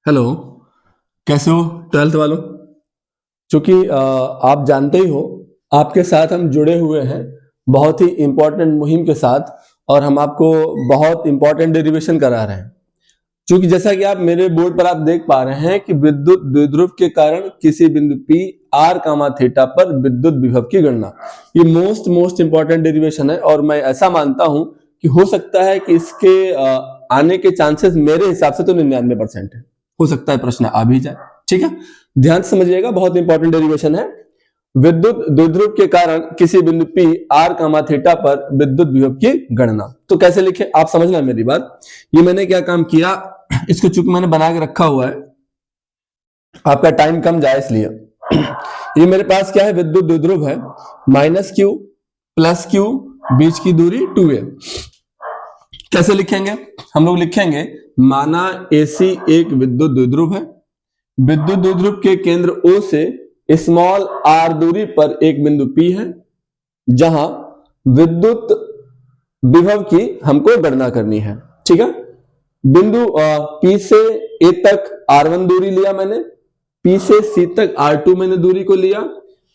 Hello. कैसे हो twelfth वालों? चूंकि आप जानते ही हो, आपके साथ हम जुड़े हुए हैं बहुत ही इंपॉर्टेंट मुहिम के साथ, और हम आपको बहुत इंपॉर्टेंट डेरिवेशन करा रहे हैं। चूंकि जैसा कि आप मेरे बोर्ड पर आप देख पा रहे हैं कि विद्युत द्विध्रुव के कारण किसी बिंदु P r कामा थीटा पर विद्युत विभव की गणना, ये मोस्ट इंपॉर्टेंट डेरिवेशन है। और मैं ऐसा मानता हूं कि हो सकता है कि इसके आने के चांसेस मेरे हिसाब से तो 99% है। हो सकता है प्रश्न आ भी जाए। ठीक है, ध्यान से समझिएगा, बहुत इंपॉर्टेंट डेरिवेशन है। विद्युत द्विध्रुव के कारण किसी बिंदु P r कामा थीटा पर विद्युत विभव की गणना। तो कैसे लिखे आप समझना मेरी बात। ये मैंने क्या काम किया, इसको चूंकि मैंने बना के रखा हुआ है, आपका टाइम कम जाए इसलिए। ये मेरे पास क्या है, विद्युत द्विध्रुव है, माइनस क्यू प्लस क्यू, बीच की दूरी 2a। कैसे लिखेंगे हम लोग? लिखेंगे माना AC एक विद्युत द्विध्रुव है, विद्युत द्विध्रुव के केंद्र O से स्मॉल r दूरी पर एक बिंदु P है, जहां विद्युत विभव की हमको गणना करनी है। ठीक है, बिंदु P से A तक R1 दूरी लिया मैंने, P से C तक R2 मैंने दूरी को लिया,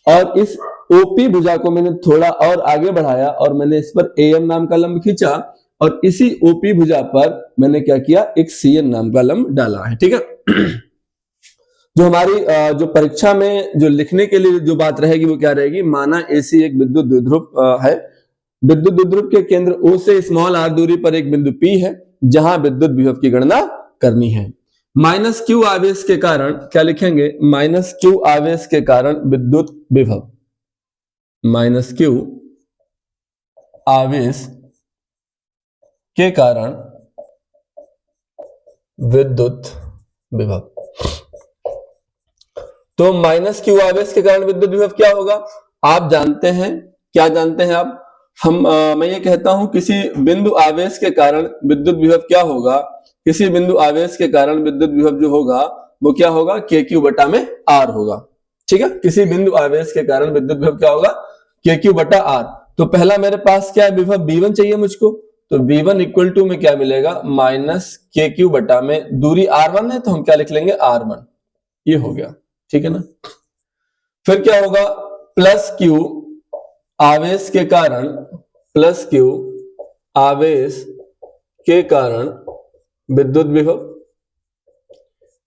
और इस OP भुजा को मैंने थोड़ा और आगे बढ़ाया और मैंने इस पर AM नाम का लंब खींचा, और इसी OP भुजा पर मैंने क्या किया, एक CN नाम का लंब डाला है। ठीक है, जो हमारी जो परीक्षा में जो लिखने के लिए जो बात रहेगी वो क्या रहेगी, माना AC एक विद्युत द्विध्रुव है, विद्युत द्विध्रुव के केंद्र O से स्मॉल r दूरी पर एक बिंदु P है, जहां विद्युत विभव की गणना करनी है। माइनस Q आवेश के कारण क्या लिखेंगे, माइनस Q आवेश के कारण विद्युत विभव, माइनस Q आवेश के कारण विद्युत विभव। तो माइनस Q आवेश के कारण विद्युत विभव क्या होगा, आप जानते हैं। क्या जानते हैं आप? मैं ये कहता हूं किसी बिंदु आवेश के कारण विद्युत विभव क्या होगा, किसी बिंदु आवेश के कारण विद्युत विभव जो होगा वो क्या होगा, KQ बटा में R होगा। ठीक है, किसी बिंदु आवेश के कारण विद्युत विभव क्या होगा, KQ बटा R। तो पहला मेरे पास क्या है, विभव V1 चाहिए मुझको, तो V1 इक्वल टू में क्या मिलेगा, माइनस KQ बटा में दूरी R1 है तो हम क्या लिख लेंगे, R1। ये हो गया, ठीक है ना। फिर क्या होगा, प्लस Q आवेश के कारण, प्लस Q आवेश के कारण विद्युत विभव,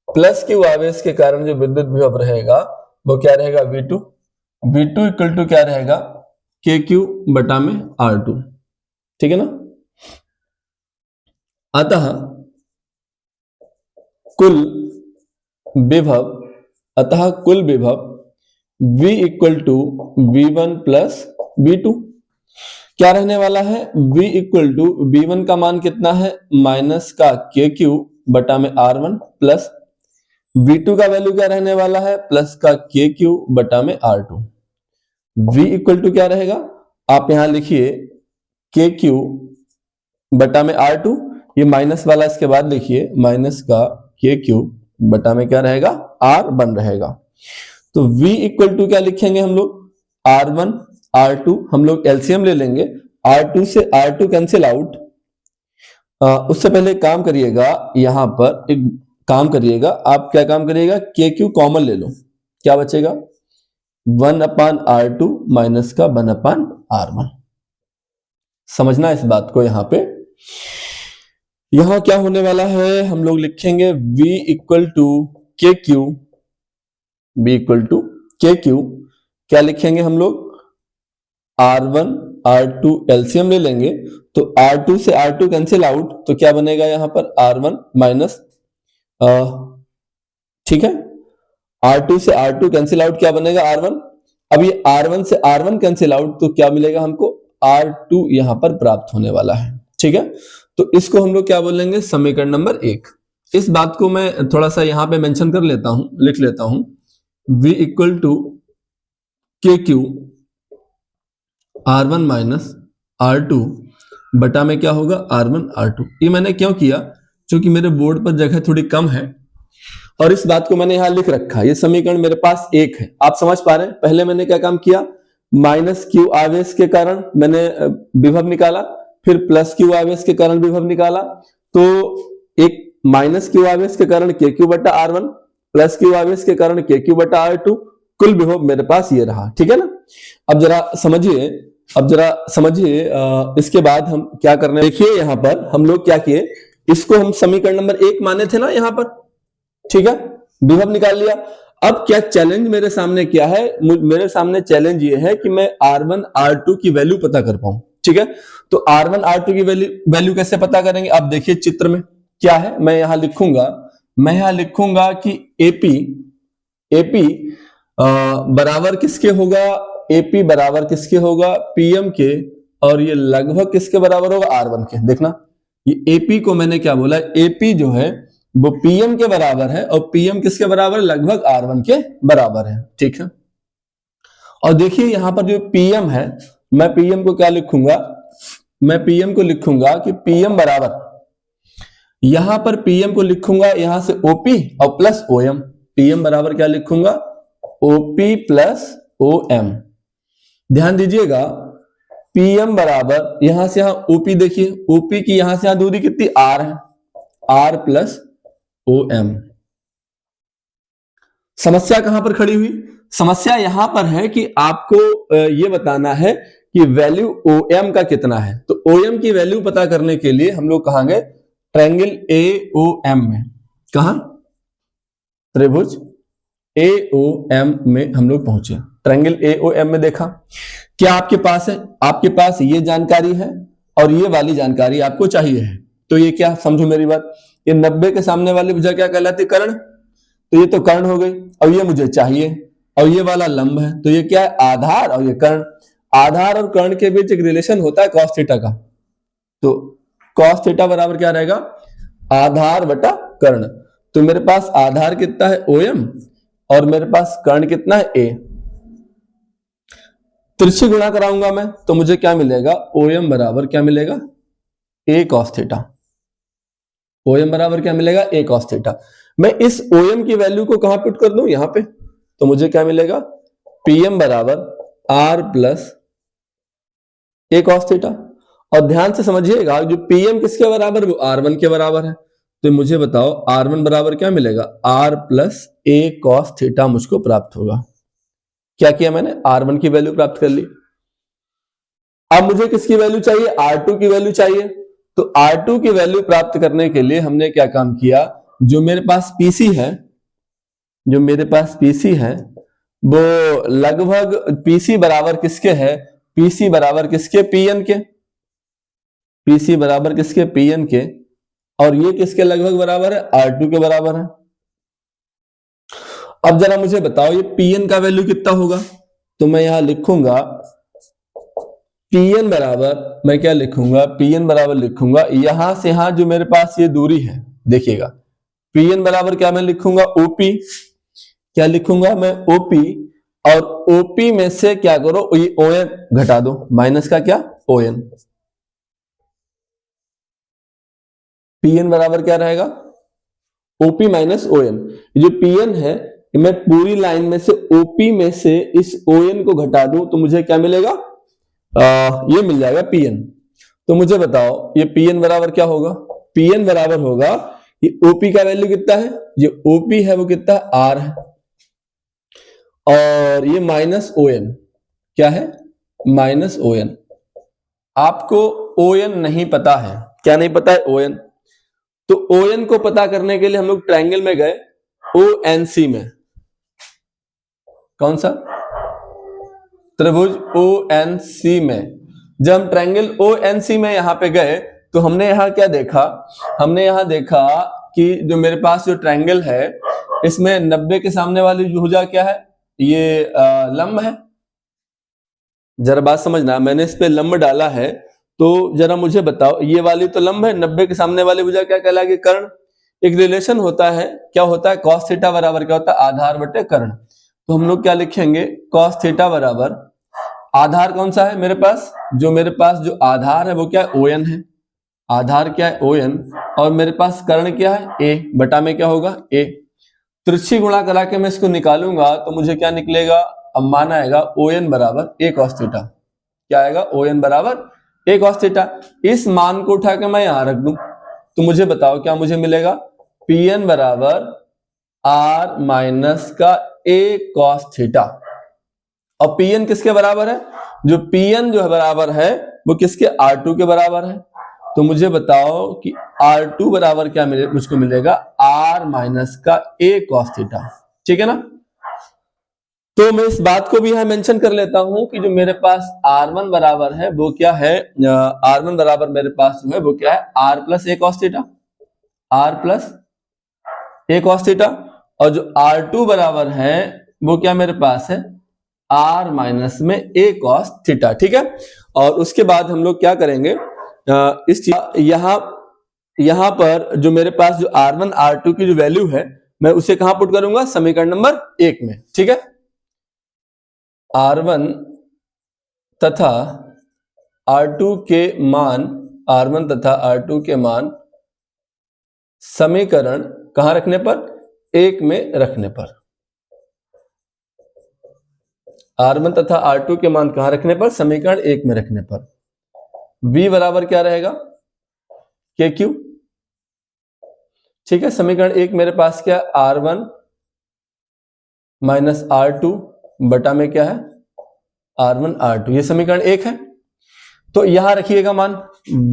प्लस Q आवेश के कारण जो विद्युत विभव रहेगा वो क्या रहेगा, V2। V2 इक्वल टू क्या रहेगा, KQ बटा में R2। ठीक है ना। अतः कुल विभव V equal to V1 plus V2 क्या रहने वाला है, V इक्वल टू V1 का मान कितना है, माइनस का KQ बटा में R1, प्लस V2 का वैल्यू क्या रहने वाला है, प्लस का KQ बटा में R2। V इक्वल टू क्या रहेगा, आप यहां लिखिए KQ बटा में R2, ये माइनस वाला इसके बाद लिखिए माइनस का KQ बटा में क्या रहेगा, R1 रहेगा। तो V इक्वल टू क्या लिखेंगे हम लोग, R1 R2, हम लोग एलसीएम ले लेंगे, R2 से R2 कैंसिल आउट। उससे पहले काम करिएगा, यहां पर एक काम करिएगा, आप क्या काम करिएगा, KQ कॉमन ले लो, क्या बचेगा, 1/R2 माइनस का 1/R1। समझना इस बात को। यहां क्या होने वाला है, हम लोग लिखेंगे V equal to KQ, B equal to KQ क्या लिखेंगे हम लोग, R1 R2 एलसीएम ले लेंगे, तो R2 से R2 कैंसिल आउट, तो क्या बनेगा यहां पर R1 माइनस, ठीक है, R2 से R2 कैंसिल आउट, क्या बनेगा R1। अब ये R1 से R1 कैंसिल आउट, तो क्या मिलेगा हमको, R2 यहां पर प्राप्त होने वाला है। ठीक है, तो इसको हम लोग क्या बोलेंगे, समीकरण नंबर 1। इस बात को मैं थोड़ा सा यहां पे मेंशन कर लेता हूं, लिख लेता हूं, V equal to KQ R1 minus R2 बटा में क्या होगा, R1 R2। ये मैंने क्यों किया, क्योंकि मेरे बोर्ड पर जगह थोड़ी कम है और इस बात को मैंने यहां लिख रखा। ये समीकरण मेरे पास 1 है, आप समझ पा रहे हैं। पहले मैंने क्या काम किया, माइनस Q आवेश के कारण मैंने विभव निकाला, फिर प्लस Q आवेश के कारण विभव निकाला। तो एक माइनस क्यू आवेश के कारण के क्यू बटा आर वन प्लस क्यू आवेश के कारण के क्यू बटा आर टू, कुल विभव मेरे पास ये रहा। ठीक है ना। अब जरा समझिए इसके बाद हम क्या करने, देखिए यहां पर हम लोग क्या किए, इसको हम समीकरण नंबर 1 माने थे ना यहां पर। ठीक है, विभव निकाल लिया। अब क्या चैलेंज मेरे सामने क्या है, मेरे सामने चैलेंज ये है कि मैं R1 R2 की वैल्यू पता कर पाऊं। ठीक है, तो R1 R2 की वैल्यू कैसे पता करेंगे, आप देखिए चित्र में क्या है। मैं यहां लिखूंगा कि AP बराबर किसके होगा, AP बराबर किसके होगा, PM के, और ये लगभग किसके बराबर होगा, R1 के। देखना ये AP को मैंने क्या बोला, AP जो है वो PM के बराबर है और PM किसके बराबर है, लगभग R1 के बराबर है। ठीक है, और देखिए यहां पर जो PM है, मैं PM को क्या लिखूंगा, मैं PM को लिखूंगा कि PM बराबर, यहां पर PM को लिखूंगा यहां से OP और प्लस OM। PM बराबर क्या लिखूंगा, OP प्लस OM। ध्यान दीजिएगा, PM बराबर यहां से यहां OP, देखिए OP की यहां से यहां दूरी कितनी, R है, R प्लस OM। समस्या कहां पर खड़ी हुई, समस्या यहां पर है कि आपको यह बताना है कि वैल्यू OM का कितना है। तो OM की वैल्यू पता करने के लिए हम लोग कहां गए, ट्रायंगल AOM में। कहां, त्रिभुज AOM में हम लोग पहुंचे। ट्रायंगल AOM में देखा क्या आपके पास है, आपके पास ये जानकारी है और ये वाली जानकारी आपको चाहिए है। तो ये क्या, समझो मेरी बात, ये 90 के सामने वाली भुजा क्या कहलाती, कर्ण। तो ये तो कर्ण हो गई, और ये मुझे चाहिए, और ये वाला लंब है, तो ये क्या है, आधार, और ये कर्ण। आधार और कर्ण के बीच एक रिलेशन होता है कॉस थीटा का। तो कॉस थीटा बराबर क्या रहेगा, आधार बटा कर्ण। तो मेरे पास आधार कितना है OM और मेरे पास कर्ण कितना है A। तिरछी गुणा कराऊंगा मैं तो मुझे क्या मिलेगा, OM बराबर क्या मिलेगा, A cos थीटा। OM बराबर क्या मिलेगा, A cos थीटा। मैं इस OM की वैल्यू को कहां पुट कर दूं, यहां पे, तो मुझे क्या मिलेगा, PM बराबर R plus A cos theta. और ध्यान से समझिएगा, जो PM किसके बराबर, वो R1 के बराबर है। तो मुझे बताओ R1 बराबर क्या मिलेगा, R plus A cos theta मुझको प्राप्त होगा। क्या किया मैंने, R1 की वैल्यू प्राप्त कर ली। अब मुझे किसकी वैल्यू चाहिए, R2 की वैल्यू चाहिए। तो R2 की वैल्यू प्राप्त करने के लिए हमने क्या काम किया, जो मेरे पास PC है वो लगभग PC बराबर किसके है, PC बराबर किसके, PN के। PC बराबर किसके, PN के, और ये किसके लगभग बराबर है, R2 के बराबर है। अब जरा मुझे बताओ ये PN का वैल्यू कितना होगा, तो मैं यहां लिखूंगा PN बराबर, मैं क्या लिखूंगा, PN बराबर लिखूंगा यहां से यहां जो मेरे पास ये दूरी है, देखिएगा PN बराबर क्या मैं लिखूंगा, OP। क्या लिखूंगा मैं, OP, और OP में से क्या करो, ये ON घटा दो, माइनस का क्या, ON। PN बराबर क्या रहेगा, OP माइनस ON। जो PN है मैं पूरी लाइन में से OP में से इस ON को घटा दूं तो मुझे क्या मिलेगा, ये मिल जाएगा PN। तो मुझे बताओ ये PN बराबर क्या होगा, PN बराबर होगा, ये OP का वैल्यू कितना है, जो OP है वो कितना है, R है, और ये माइनस ON, क्या है, माइनस ON। आपको ON नहीं पता है, क्या नहीं पता है, ON। तो ON को पता करने के लिए हम लोग ट्रायंगल में गए ONC में। कौन सा, त्रिभुज ONC में। जब हम ट्रायंगल ONC में यहां पे गए तो हमने यहां क्या देखा, हमने यहां देखा कि जो मेरे पास जो ट्रायंगल है इसमें 90 के सामने वाली भुजा क्या है, ये लंब है। जरा बात समझना, मैंने इस पे लंब डाला है, तो जरा मुझे बताओ ये वाली तो लंब है, 90 के सामने वाली भुजा क्या कहलाएगी, कर्ण। एक रिलेशन होता है, क्या होता है, cos थीटा बराबर क्या होता है, आधार बटे कर्ण। तो हम लोग क्या लिखेंगे, cos थीटा बराबर, आधार कौन सा है मेरे पास, जो मेरे पास जो आधार है वो क्या है, ON है। आधार क्या है, ON, और मेरे पास कर्ण क्या है, A बटा में क्या होगा, A। तिरछी गुणा करा के मैं इसको निकालूंगा तो मुझे क्या निकलेगा, अब मान आएगा ON बराबर A cos थीटा। क्या आएगा, ON बराबर A cos थीटा। इस मान को उठा के मैं यहां रख दूं तो मुझे बताओ क्या मुझे मिलेगा, Pn बराबर r माइनस का a cos थीटा। और Pn किसके बराबर है? जो Pn जो है बराबर है वो किसके? R2 के बराबर है। तो मुझे बताओ कि R2 बराबर क्या मुझको मिलेगा? r माइनस का a cos थीटा। ठीक है ना? तो मैं इस बात को भी यहां मेंशन कर लेता हूं कि जो मेरे पास R1 बराबर है वो क्या है? R1 बराबर मेरे पास जो है वो क्या है? r plus a cos theta, r plus a cos theta. और जो R2 बराबर है वो क्या मेरे पास है? r माइनस में a cos थीटा। ठीक है। और उसके बाद हम लोग क्या करेंगे? इस चीज यहां पर जो मेरे पास जो R1 R2 की जो वैल्यू है मैं उसे कहां पुट करूंगा? समीकरण नंबर 1 में। ठीक है। R1 तथा R2 के मान, R1 तथा R2 के मान समीकरण कहां रखने पर? 1 में रखने पर। R1 तथा R2 के मान कहां रखने पर? समीकरण 1 में रखने पर। V बराबर क्या रहेगा? KQ। ठीक है। समीकरण 1 मेरे पास क्या? R1 माइनस R2 बटा में क्या है? R1 R2। ये समीकरण 1 है। तो यहां रखिएगा मान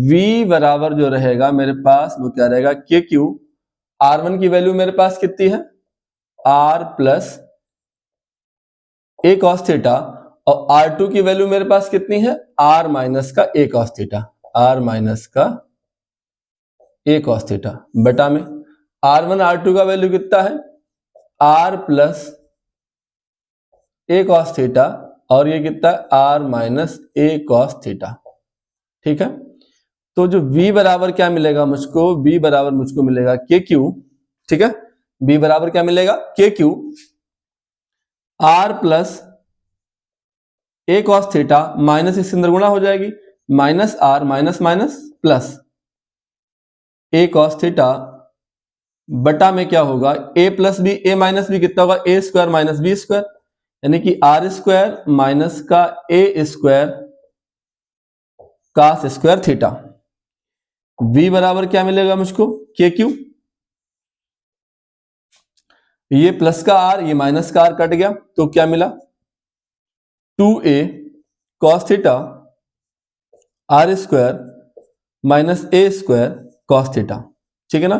V बराबर जो रहेगा मेरे पास वो क्या रहेगा? KQ। R1 की वैल्यू मेरे पास कितनी है? R plus a cos theta. और R2 की वैल्यू मेरे पास कितनी है? R माइनस का a cos theta, R minus का a cos थीटा बटा में R1 R2 का वैल्यू कितना है? R plus a cos theta और ये कितना है? R minus a cos theta. ठीक है। तो जो V बराबर क्या मिलेगा मुझको? V बराबर मुझको मिलेगा KQ। ठीक है। V बराबर क्या मिलेगा? KQ R plus a cos theta minus इसके अंदर गुणा हो जाएगी, minus R minus minus plus a cos theta बटा में क्या होगा? a plus B, a minus B कितना होगा? a square minus B square, यानी कि R स्क्वायर माइनस का a square cos square theta. V बराबर क्या मिलेगा मुझको? KQ। ये प्लस का R, ये माइनस का R कट गया तो क्या मिला? 2a cos theta R square minus a square cos theta. ठीक है ना?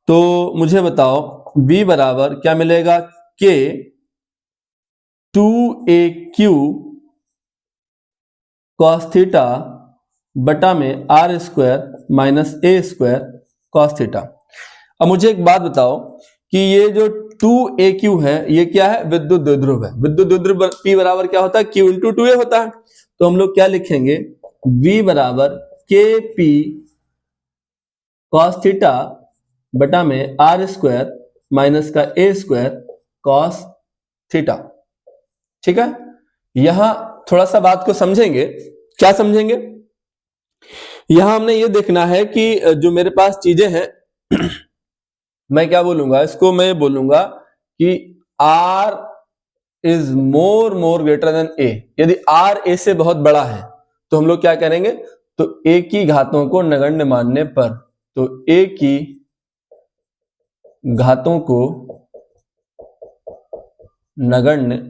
तो मुझे बताओ V बराबर क्या मिलेगा? K 2aq cos थीटा बटा में R square minus a square cos theta. अब मुझे एक बात बताओ कि ये जो 2aq है ये क्या है? विद्युत द्विध्रुव है। विद्युत द्विध्रुव P बराबर क्या होता है? Q इंटू 2a होता है। तो हम लोग क्या लिखेंगे? V बराबर KP cos थीटा बटा में R स्क्वायर माइनस का a स्क्वायर cos थीटा। ठीक है। यहां थोड़ा सा बात को समझेंगे। क्या समझेंगे? यहां हमने ये देखना है कि जो मेरे पास चीजें हैं मैं क्या बोलूंगा? इसको मैं बोलूंगा कि R is more greater than A। यदि R A से बहुत बड़ा है तो हम लोग क्या करेंगे? तो A की घातों को नगण्य मानने पर, तो A की घातों को नगण्य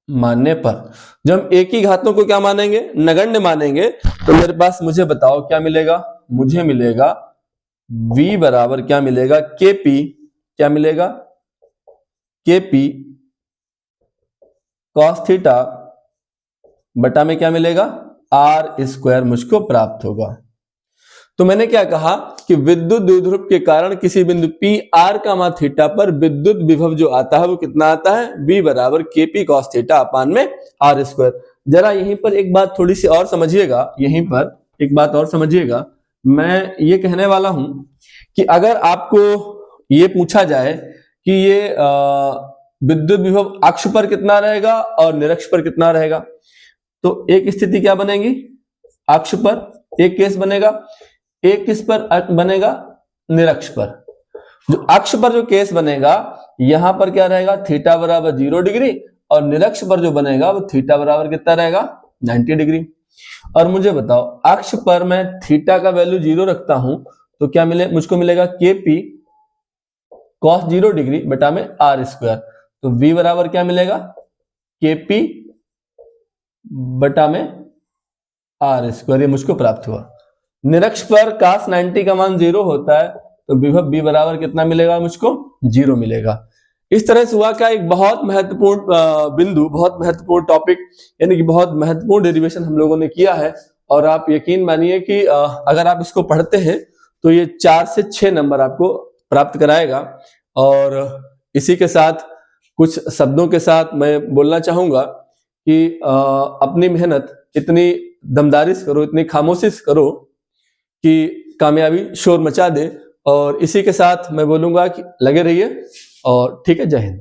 मानने पर, जब हम A की घातों को क्या मानेंगे? नगण्य मानेंगे, तो मेरे पास मुझे बताओ क्या मिलेगा? मुझे मिलेगा V बराबर क्या मिलेगा? KP। क्या मिलेगा? KP cos थीटा बटा में क्या मिलेगा? R स्क्वायर मुझको प्राप्त होगा। तो मैंने क्या कहा कि विद्युत द्विध्रुव के कारण किसी बिंदु P R का मान थीटा पर विद्युत विभव जो आता है वो कितना आता है? V बराबर KP cos थीटा अपान में R स्क्वायर। जरा यहीं पर एक बात थोड़ी सी और समझिएगा, यहीं पर एक बात और समझिएगा। मैं ये कहने वाला हूं कि अगर आपको ये पूछा जाए कि ये विद्युत विभव अक्ष पर कितना रहेगा और निरक्ष पर कितना रहेगा, तो एक स्थिति क्या बनेगी? अक्ष पर एक केस बनेगा, एक किस पर बनेगा? निरक्ष पर। जो अक्ष पर जो केस बनेगा यहां पर क्या रहेगा? थीटा बराबर 0 डिग्री, और निरक्ष पर जो बनेगा वो थीटा बराबर कितना रहेगा? 90 डिग्री। और मुझे बताओ अक्ष पर मैं थीटा का वैल्यू 0 रखता हूं तो क्या मुझको मिलेगा KP cos 0 डिग्री बटा में R स्क्वायर। तो V बराबर क्या मिलेगा, KP बटा में R स्क्वायर, ये मुझको प्राप्त हुआ। निरक्ष पर cos 90 का मान 0 होता है, तो विभव V बराबर कितना मिलेगा मुझको, 0 मिलेगा। इस तरह से हुआ क्या, एक बहुत महत्वपूर्ण बिंदु, बहुत महत्वपूर्ण टॉपिक, यानी कि बहुत महत्वपूर्ण डेरिवेशन हम लोगों ने किया है। और आप यकीन मानिए कि अगर आप इसको पढ़ते हैं तो ये 4 से 6 नंबर आपको प्राप्त कराएगा। और इसी के साथ कुछ शब्दों के साथ मैं बोलना चाहूंगा कि अपनी मेहनत इतनी दमदारी से करो, इतनी खामोशी से करो कि कामयाबी शोर मचा दे। और इसी के साथ मैं बोलूंगा कि लगे रहिए, और ठीक है, जय हिंद।